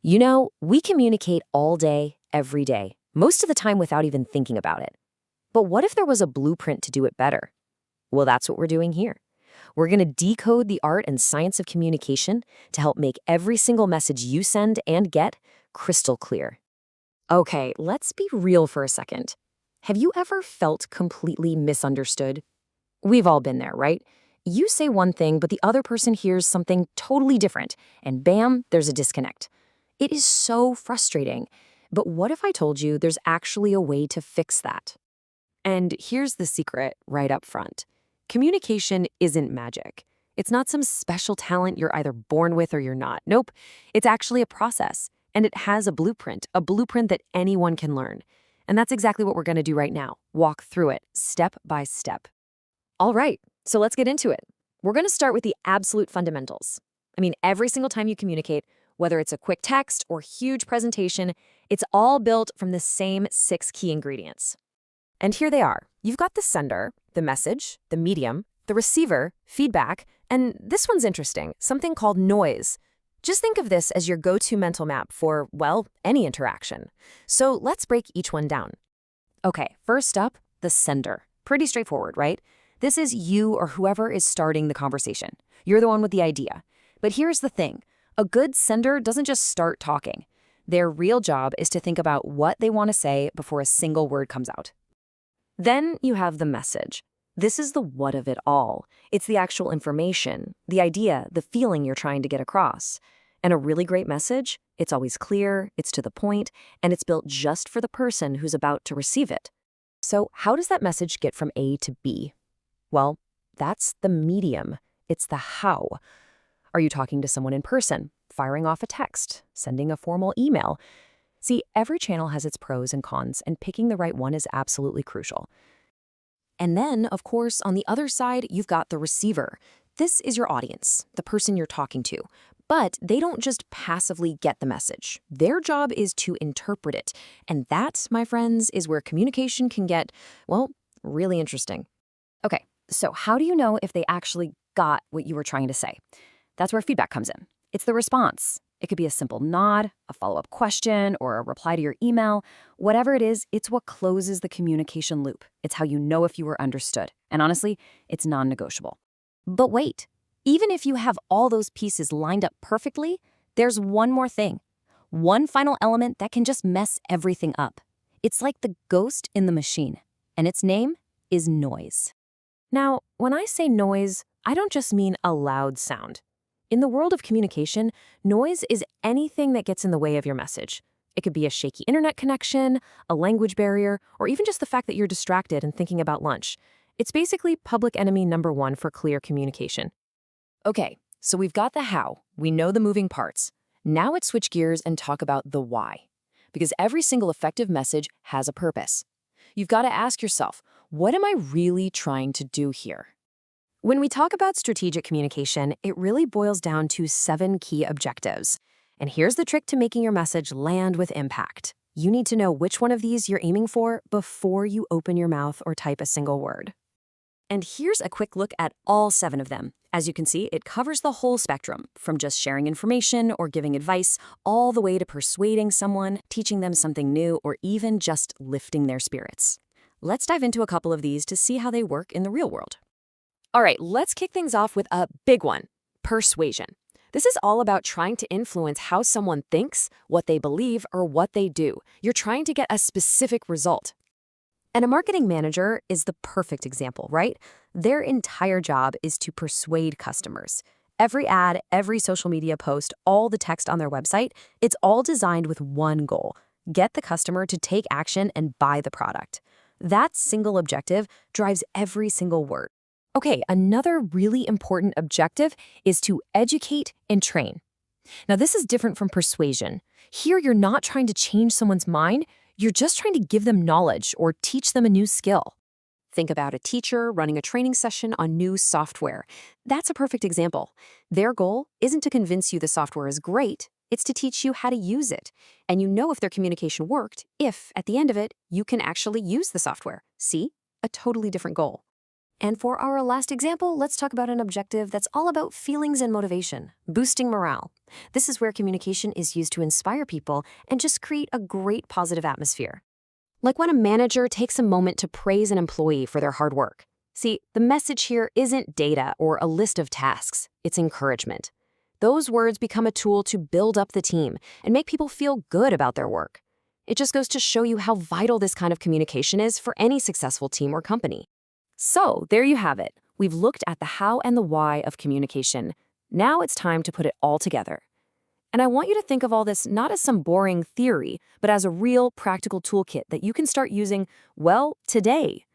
You know, we communicate all day, every day, most of the time without even thinking about it. But what if there was a blueprint to do it better? Well, that's what we're doing here. We're going to decode the art and science of communication to help make every single message you send and get crystal clear. Okay, let's be real for a second. Have you ever felt completely misunderstood? We've all been there, right? You say one thing, but the other person hears something totally different, and bam, there's a disconnect. It is so frustrating. But what if I told you there's actually a way to fix that? And here's the secret right up front. Communication isn't magic. It's not some special talent you're either born with or you're not. Nope, it's actually a process, and it has a blueprint that anyone can learn. And that's exactly what we're going to do right now. Walk through it, step by step. All right, so let's get into it. We're going to start with the absolute fundamentals. I mean, every single time you communicate, whether it's a quick text or huge presentation, it's all built from the same 6 key ingredients. And here they are. You've got the sender, the message, the medium, the receiver, feedback, and this one's interesting, something called noise. Just think of this as your go-to mental map for, well, any interaction. So let's break each one down. Okay, first up, the sender. Pretty straightforward, right? This is you or whoever is starting the conversation. You're the one with the idea. But here's the thing. A good sender doesn't just start talking. Their real job is to think about what they want to say before a single word comes out. Then you have the message. This is the what of it all. It's the actual information, the idea, the feeling you're trying to get across. And a really great message, it's always clear, it's to the point, and it's built just for the person who's about to receive it. So how does that message get from A to B? Well, that's the medium. It's the how. Are you talking to someone in person, firing off a text, sending a formal email? See, every channel has its pros and cons, and picking the right one is absolutely crucial. And then, of course, on the other side, you've got the receiver. This is your audience, the person you're talking to. But they don't just passively get the message. Their job is to interpret it. And that, my friends, is where communication can get, well, really interesting. Okay, so how do you know if they actually got what you were trying to say? That's where feedback comes in. It's the response. It could be a simple nod, a follow-up question, or a reply to your email. Whatever it is, it's what closes the communication loop. It's how you know if you were understood. And honestly, it's non-negotiable. But wait, even if you have all those pieces lined up perfectly, there's one more thing. One final element that can just mess everything up. It's like the ghost in the machine, and its name is noise. Now, when I say noise, I don't just mean a loud sound. In the world of communication, noise is anything that gets in the way of your message. It could be a shaky internet connection, a language barrier, or even just the fact that you're distracted and thinking about lunch. It's basically public enemy number 1 for clear communication. Okay, so we've got the how. We know the moving parts. Now let's switch gears and talk about the why. Because every single effective message has a purpose. You've got to ask yourself, what am I really trying to do here? When we talk about strategic communication, it really boils down to 7 key objectives. And here's the trick to making your message land with impact. You need to know which one of these you're aiming for before you open your mouth or type a single word. And here's a quick look at all 7 of them. As you can see, it covers the whole spectrum, from just sharing information or giving advice, all the way to persuading someone, teaching them something new, or even just lifting their spirits. Let's dive into a couple of these to see how they work in the real world. All right, let's kick things off with a big one, persuasion. This is all about trying to influence how someone thinks, what they believe, or what they do. You're trying to get a specific result. And a marketing manager is the perfect example, right? Their entire job is to persuade customers. Every ad, every social media post, all the text on their website, it's all designed with one goal: get the customer to take action and buy the product. That single objective drives every single word. Okay, another really important objective is to educate and train. Now, this is different from persuasion. Here, you're not trying to change someone's mind. You're just trying to give them knowledge or teach them a new skill. Think about a teacher running a training session on new software. That's a perfect example. Their goal isn't to convince you the software is great. It's to teach you how to use it. And you know if their communication worked, if, at the end of it, you can actually use the software. See? A totally different goal. And for our last example, let's talk about an objective that's all about feelings and motivation, boosting morale. This is where communication is used to inspire people and just create a great positive atmosphere. Like when a manager takes a moment to praise an employee for their hard work. See, the message here isn't data or a list of tasks, it's encouragement. Those words become a tool to build up the team and make people feel good about their work. It just goes to show you how vital this kind of communication is for any successful team or company. So, there you have it. We've looked at the how and the why of communication. Now it's time to put it all together. And I want you to think of all this not as some boring theory, but as a real practical toolkit that you can start using, well, today.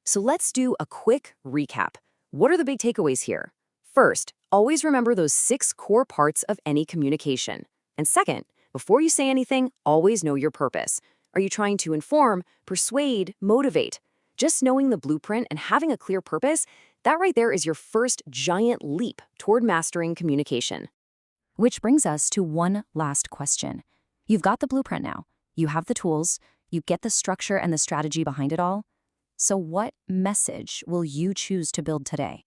So let's do a quick recap. What are the big takeaways here? First, always remember those 6 core parts of any communication. And second, before you say anything, always know your purpose. Are you trying to inform, persuade, motivate? Just knowing the blueprint and having a clear purpose, that right there is your first giant leap toward mastering communication. Which brings us to one last question. You've got the blueprint now. You have the tools. You get the structure and the strategy behind it all. So what message will you choose to build today?